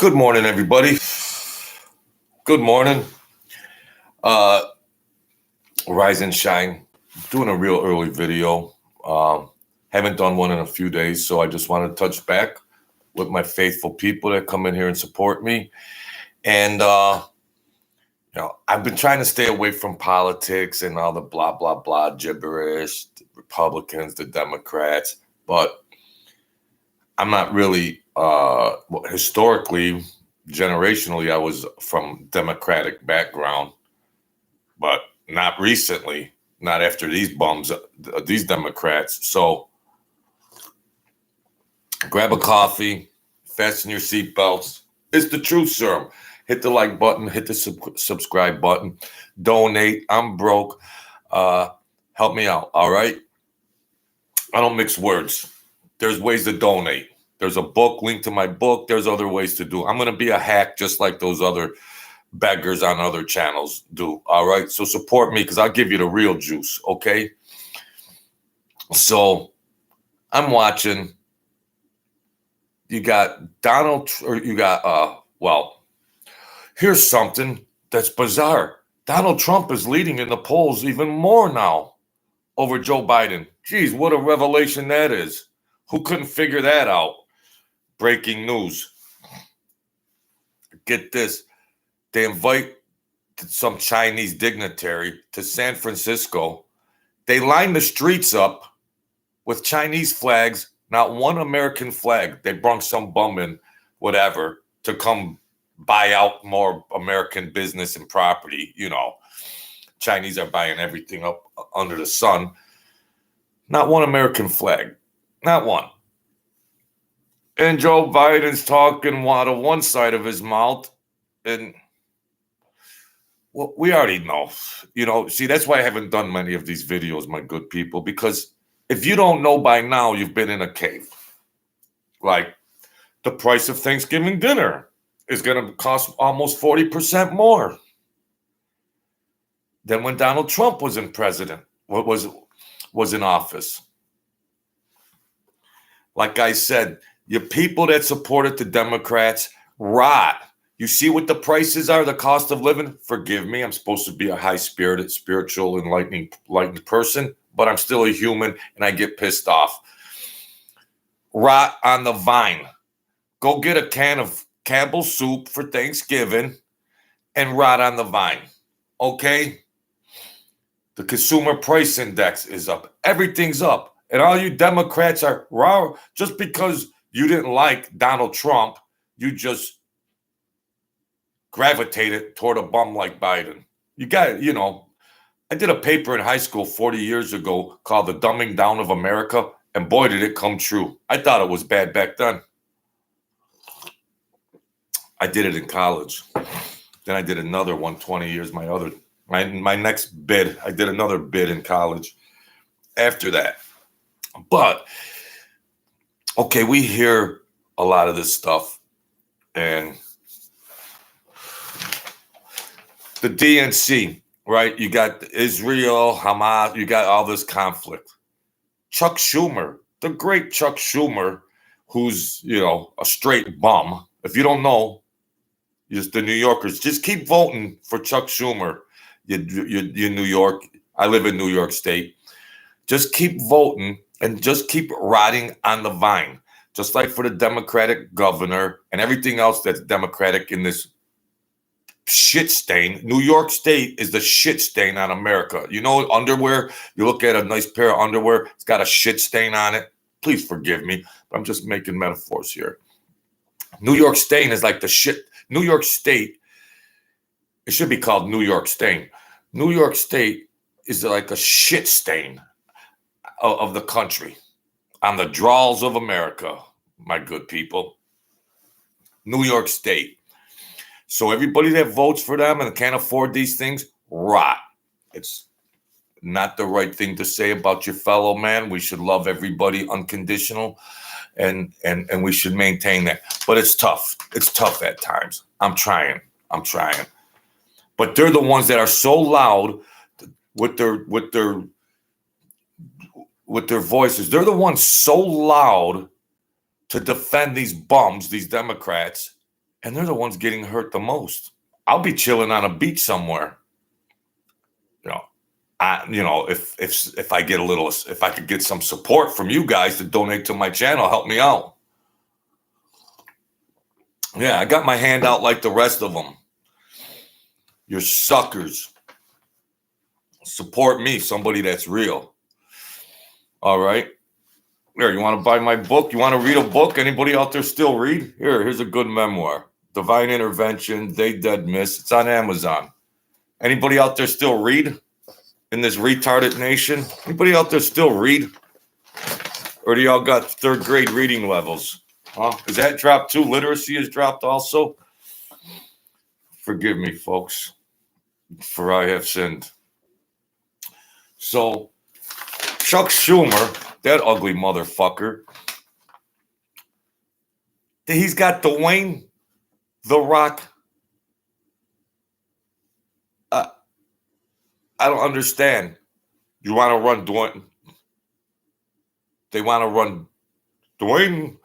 Good morning, everybody. Good morning. Uh, Rise and shine. Doing a real early video. Haven't done one in a few days, so I just want to touch back with my faithful people that come in here and support me. And I've been trying to stay away from politics and all the blah blah blah gibberish, the Republicans, the Democrats, but I'm not really historically, generationally, I was from Democratic background, but not recently, not after these bums, these Democrats. So grab a coffee, fasten your seatbelts. It's the truth serum. Hit the like button, hit the subscribe button, donate. I'm broke. Help me out, all right? I don't mix words. There's ways to donate. There's a book, link to my book. There's other ways to do. I'm going to be a hack just like those other beggars on other channels do. All right. So support me because I'll give you the real juice. Okay. So I'm watching. You got Donald, or you got, here's something that's bizarre. Donald Trump is leading in the polls even more now over Joe Biden. Geez, what a revelation that is. Who couldn't figure that out? Breaking news. Get this. They invite some Chinese dignitary to San Francisco. They line the streets up with Chinese flags, not one American flag. They brung some bum in, whatever, to come buy out more American business and property. You know, Chinese are buying everything up under the sun. Not one American flag. Not one. And Joe Biden's talking out of one side of his mouth. And well, we already know. See, that's why I haven't done many of these videos, my good people, because if you don't know by now, you've been in a cave. Like the price of Thanksgiving dinner is going to cost almost 40% more than when Donald Trump was in office. Like I said, your people that supported the Democrats rot. You see what the prices are, the cost of living? Forgive me, I'm supposed to be a high-spirited, spiritual, enlightened person, but I'm still a human and I get pissed off. Rot on the vine. Go get a can of Campbell's soup for Thanksgiving and rot on the vine. Okay? The consumer price index is up. Everything's up. And all you Democrats are raw just because you didn't like Donald Trump, you just gravitated toward a bum like Biden. You got it, I did a paper in high school 40 years ago called The Dumbing Down of America, and boy, did it come true. I thought it was bad back then. I did it in college. Then I did another one 20 years, my next bid. I did another bid in college after that. But, okay, we hear a lot of this stuff, and the DNC, right? You got Israel, Hamas, you got all this conflict. Chuck Schumer, the great Chuck Schumer, who's, a straight bum. If you don't know, just the New Yorkers, just keep voting for Chuck Schumer. You New York. I live in New York State. Just keep voting and just keep rotting on the vine. Just like for the Democratic governor and everything else that's Democratic in this shit stain. New York State is the shit stain on America. Underwear, you look at a nice pair of underwear, it's got a shit stain on it. Please forgive me, but I'm just making metaphors here. New York stain is like the shit. New York State, it should be called New York stain. New York State is like a shit stain of the country on the drawls of America, my good people. New York State. So everybody that votes for them and can't afford these things, rot. It's not the right thing to say about your fellow man. We should love everybody unconditional, and we should maintain that. But it's tough. It's tough at times. I'm trying. But they're the ones that are so loud with their voices. They're the ones so loud to defend these bums, these Democrats, and they're the ones getting hurt the most. I'll be chilling on a beach somewhere. If I get if I could get some support from you guys to donate to my channel, help me out. Yeah, I got my hand out like the rest of them. You're suckers. Support me, somebody that's real. All right. Here, you want to buy my book? You want to read a book? Anybody out there still read? Here's a good memoir. Divine Intervention, They Dead Miss. It's on Amazon. Anybody out there still read in this retarded nation? Anybody out there still read? Or do y'all got third grade reading levels? Huh? Is that dropped too? Literacy is dropped also? Forgive me, folks, for I have sinned. So, Chuck Schumer, that ugly motherfucker, he's got Dwayne The Rock. I don't understand. You want to run Dwayne? They want to run Dwayne.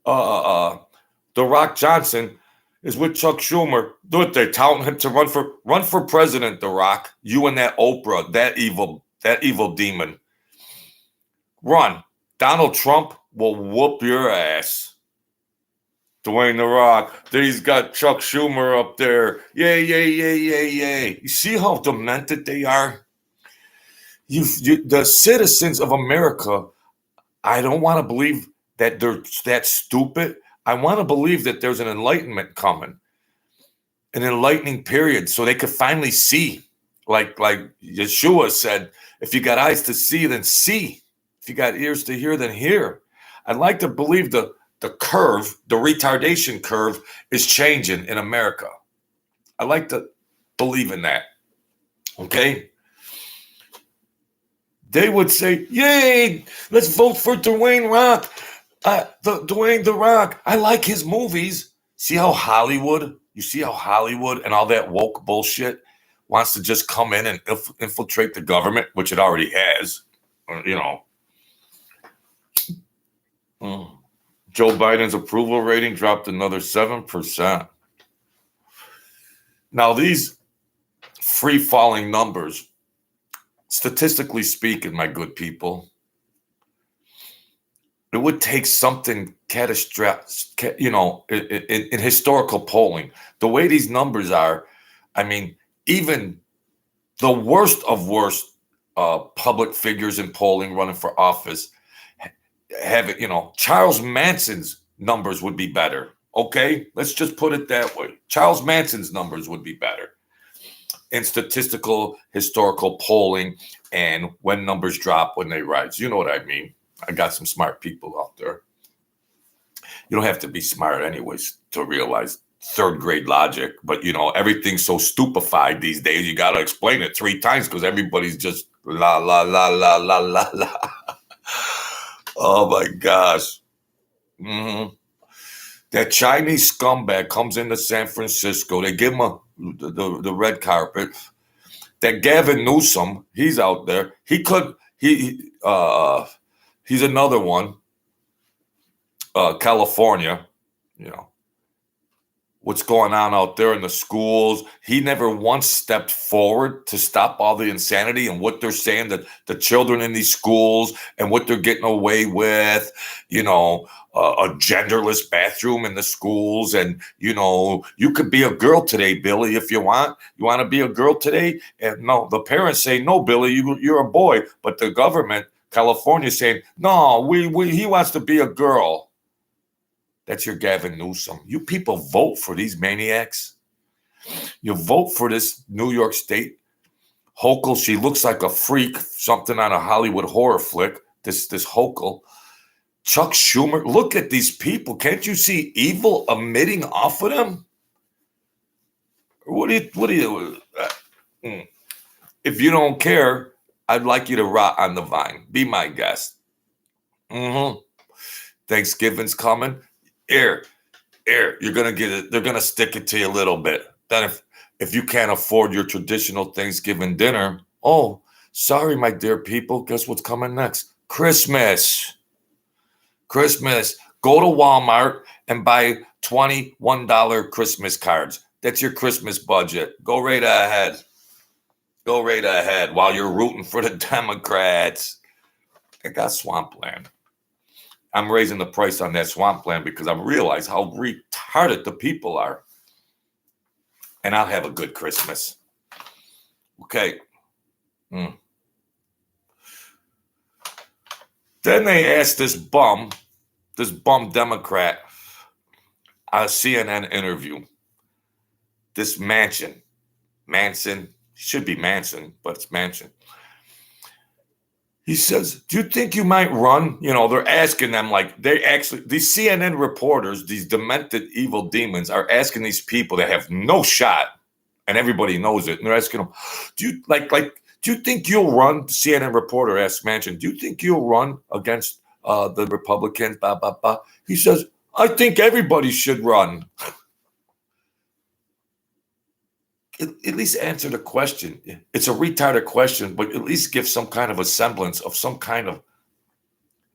The Rock Johnson is with Chuck Schumer. Do it. They're touting him to run for president. The Rock, you and that Oprah, that evil demon. Run. Donald Trump will whoop your ass. Dwayne The Rock. Then he's got Chuck Schumer up there. Yay, yay, yay, yay, yay. You see how demented they are? The citizens of America, I don't want to believe that they're that stupid. I want to believe that there's an enlightenment coming, an enlightening period, so they could finally see. Like Yeshua said, if you got eyes to see, then see. If you got ears to hear, then hear. I'd like to believe the curve, the retardation curve, is changing in America. I like to believe in that. Okay? They would say, yay, let's vote for Dwayne Rock. Dwayne The Rock. I like his movies. See how Hollywood, you see how Hollywood and all that woke bullshit wants to just come in and infiltrate the government, which it already has, Joe Biden's approval rating dropped another 7%. Now, these free-falling numbers, statistically speaking, my good people, it would take something catastrophic, in historical polling. The way these numbers are, I mean, even the worst of worst public figures in polling running for office have it, Charles Manson's numbers would be better. Okay, let's just put it that way. Charles Manson's numbers would be better in statistical, historical polling, and when numbers drop, when they rise. You know what I mean? I got some smart people out there. You don't have to be smart anyways to realize third grade logic, but everything's so stupefied these days. You got to explain it 3 times because everybody's just la, la, la, la, la, la, la. Oh my gosh. Mm-hmm. That Chinese scumbag comes into San Francisco. They give him the red carpet. That Gavin Newsom, he's out there. He's another one. California, what's going on out there in the schools. He never once stepped forward to stop all the insanity and what they're saying, that the children in these schools and what they're getting away with, a genderless bathroom in the schools. And, you could be a girl today, Billy, if you want. You want to be a girl today? And no, the parents say, no, Billy, you're a boy. But the government, California, saying, no, he wants to be a girl. That's your Gavin Newsom. You people vote for these maniacs. You vote for this New York State Hochul. She looks like a freak, something on a Hollywood horror flick. This Hochul. Chuck Schumer. Look at these people. Can't you see evil emitting off of them? What do you? If you don't care, I'd like you to rot on the vine. Be my guest. Thanksgiving's coming. Here, you're gonna get it. They're gonna stick it to you a little bit. Then if you can't afford your traditional Thanksgiving dinner, oh, sorry, my dear people. Guess what's coming next? Christmas. Go to Walmart and buy $21 Christmas cards. That's your Christmas budget. Go right ahead. Go right ahead while you're rooting for the Democrats. I got swampland. I'm raising the price on that swampland because I realize how retarded the people are. And I'll have a good Christmas. Okay. Then they asked this bum Democrat, a CNN interview, this Manson, should be Manson, but it's Manson. He says, do you think you might run? You know, they're asking them these CNN reporters, these demented evil demons are asking these people that have no shot, and everybody knows it. And they're asking them, do you think you'll run? The CNN reporter asked Manchin, do you think you'll run against the Republicans? Blah, blah, blah. He says, I think everybody should run. At least answer the question. It's a retarded question, but at least give some kind of a semblance of some kind of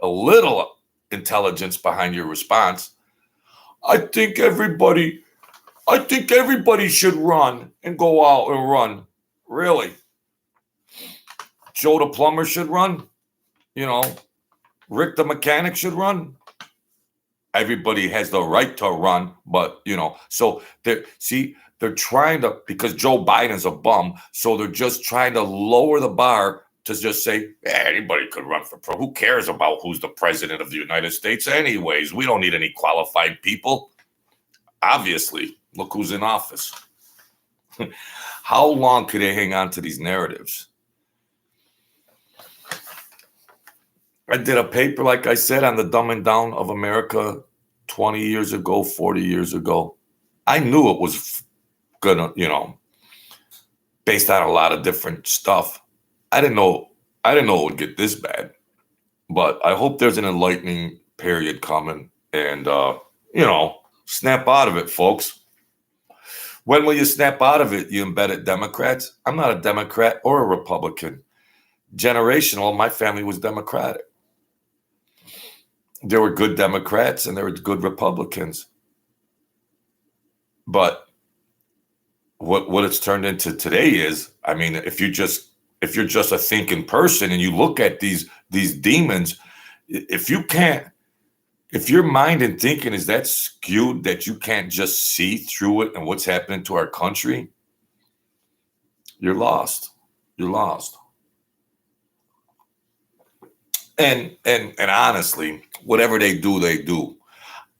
a little intelligence behind your response. I think everybody should run and go out and run. Really? Joe the plumber should run? You know, Rick the mechanic should run? Everybody has the right to run, but, you know, so they're trying to, because Joe Biden's a bum, so they're just trying to lower the bar to just say, anybody could run for president. Who cares about who's the president of the United States anyways? We don't need any qualified people. Obviously, look who's in office. How long could they hang on to these narratives? I did a paper, like I said, on the dumbing down of America 20 years ago, 40 years ago. I knew it was gonna, you know, based on a lot of different stuff. I didn't know it would get this bad, but I hope there's an enlightening period coming and, you know, snap out of it, folks. When will you snap out of it, you embedded Democrats? I'm not a Democrat or a Republican. Generational, my family was Democratic. There were good Democrats and there were good Republicans. But what it's turned into today is, I mean, if you're just a thinking person and you look at these demons, if your mind and thinking is that skewed that you can't just see through it and what's happening to our country, you're lost. You're lost. And honestly, whatever they do.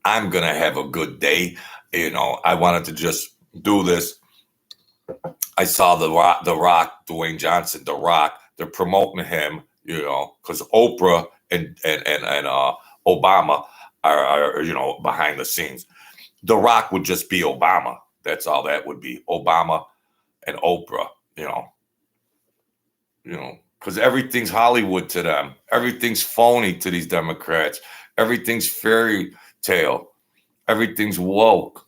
I'm gonna have a good day. You know, I wanted to just do this. I saw the Rock, Dwayne Johnson, The Rock. They're promoting him, you know, because Oprah and Obama are, you know, behind the scenes. The Rock would just be Obama. That's all that would be. Obama and Oprah, you know, because everything's Hollywood to them. Everything's phony to these Democrats. Everything's fairy tale. Everything's woke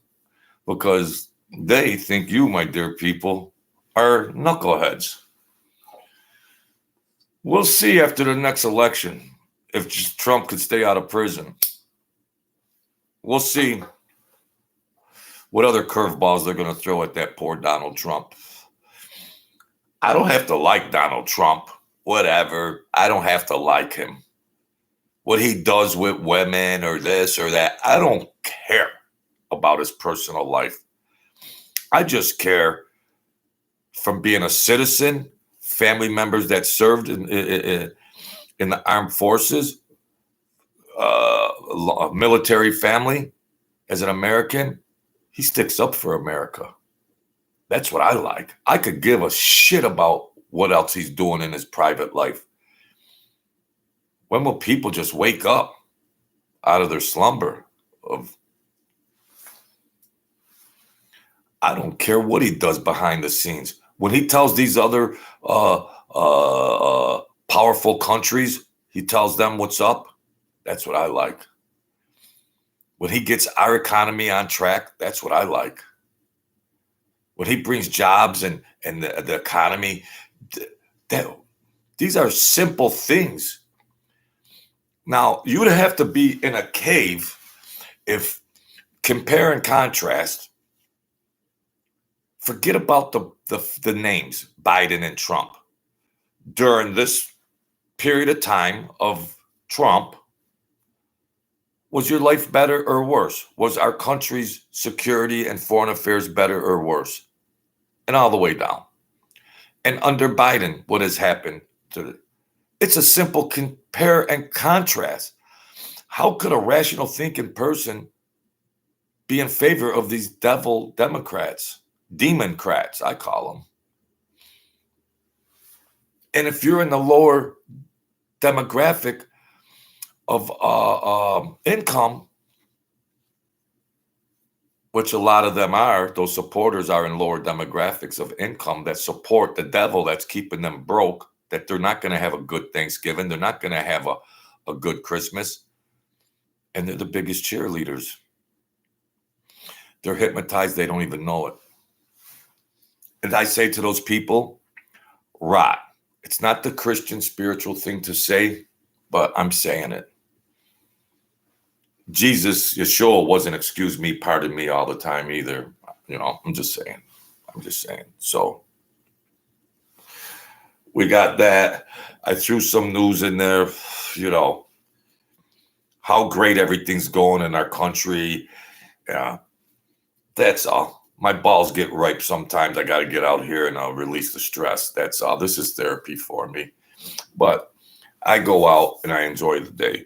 because they think you, my dear people, are knuckleheads. We'll see after the next election if Trump could stay out of prison. We'll see what other curveballs they're going to throw at that poor Donald Trump. I don't have to like Donald Trump. Whatever. I don't have to like him. What he does with women or this or that, I don't care about his personal life. I just care from being a citizen, family members that served in the armed forces, a military family. As an American, he sticks up for America. That's what I like. I could give a shit about what else he's doing in his private life. When will people just wake up out of their slumber of, I don't care what he does behind the scenes. When he tells these other powerful countries, he tells them what's up. That's what I like. When he gets our economy on track, that's what I like. When he brings jobs and the economy, these are simple things. Now, you would have to be in a cave if compare and contrast. Forget about the names, Biden and Trump. During this period of time of Trump, was your life better or worse? Was our country's security and foreign affairs better or worse? And all the way down. And under Biden, what has happened to it? It's a simple compare and contrast. How could a rational thinking person be in favor of these devil Democrats? Democrats, I call them. And if you're in the lower demographic of income, which a lot of them are, those supporters are in lower demographics of income that support the devil that's keeping them broke, that they're not going to have a good Thanksgiving, they're not going to have a good Christmas, and they're the biggest cheerleaders. They're hypnotized, they don't even know it. And I say to those people, rot. It's not the Christian spiritual thing to say, but I'm saying it. Jesus, Yeshua wasn't excuse me, pardon me all the time either. I'm just saying. So we got that. I threw some news in there, how great everything's going in our country. Yeah, that's all. My balls get ripe sometimes. I got to get out here and I'll release the stress. That's all. This is therapy for me. But I go out and I enjoy the day.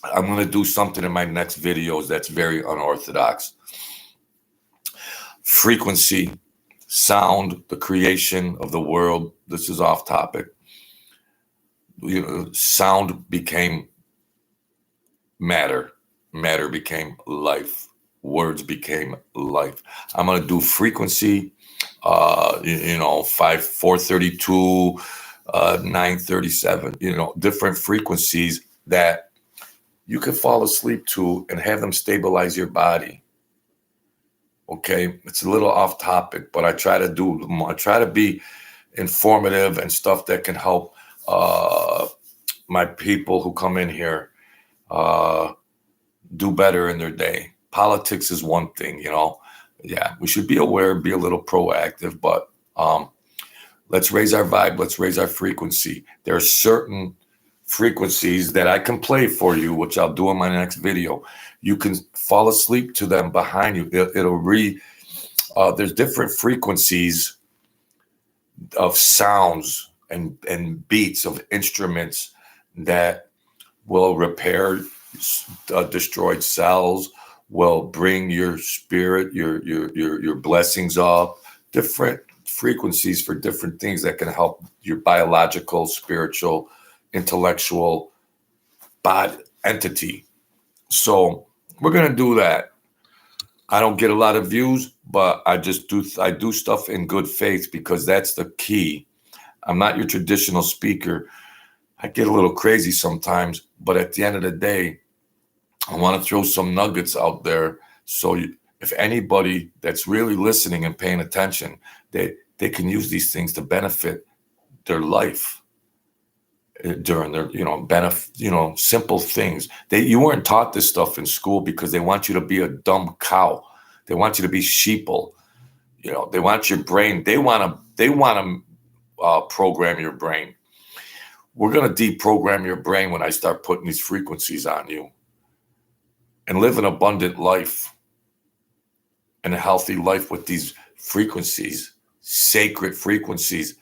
I'm going to do something in my next videos that's very unorthodox. Frequency, sound, the creation of the world. This is off topic. Sound became matter. Matter became life. Words became life. I'm going to do frequency, 432, 937, different frequencies that you can fall asleep to and have them stabilize your body. Okay, it's a little off topic, but I try to be informative and stuff that can help my people who come in here do better in their day. Politics is one thing, Yeah, we should be aware, be a little proactive, but let's raise our vibe, let's raise our frequency. There are certain frequencies that I can play for you, which I'll do in my next video. You can fall asleep to them behind you. There's different frequencies of sounds and beats of instruments that will repair destroyed cells, will bring your spirit, your blessings up. Different frequencies for different things that can help your biological, spiritual, intellectual body entity. So we're going to do that. I don't get a lot of views, but I do stuff in good faith because that's the key. I'm not your traditional speaker. I get a little crazy sometimes, but at the end of the day, I want to throw some nuggets out there. So if anybody that's really listening and paying attention, they can use these things to benefit their life during their, simple things. You weren't taught this stuff in school because they want you to be a dumb cow. They want you to be sheeple. They want your brain. They want to program your brain. We're going to deprogram your brain when I start putting these frequencies on you and live an abundant life and a healthy life with these frequencies, sacred frequencies.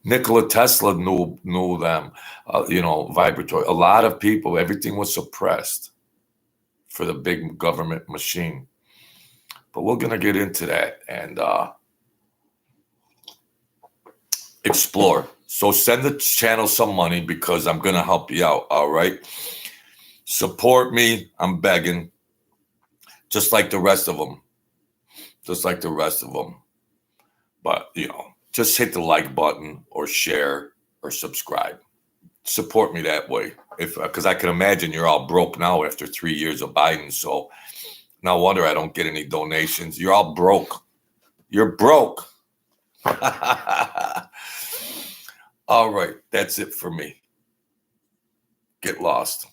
Nikola Tesla knew them, vibratory. A lot of people, everything was suppressed for the big government machine. But we're going to get into that and explore. So send the channel some money because I'm going to help you out, all right? Support me. I'm begging. Just like the rest of them. But, just hit the like button or share or subscribe. Support me that way. Because I can imagine you're all broke now after 3 years of Biden. So no wonder I don't get any donations. You're all broke. You're broke. All right. That's it for me. Get lost.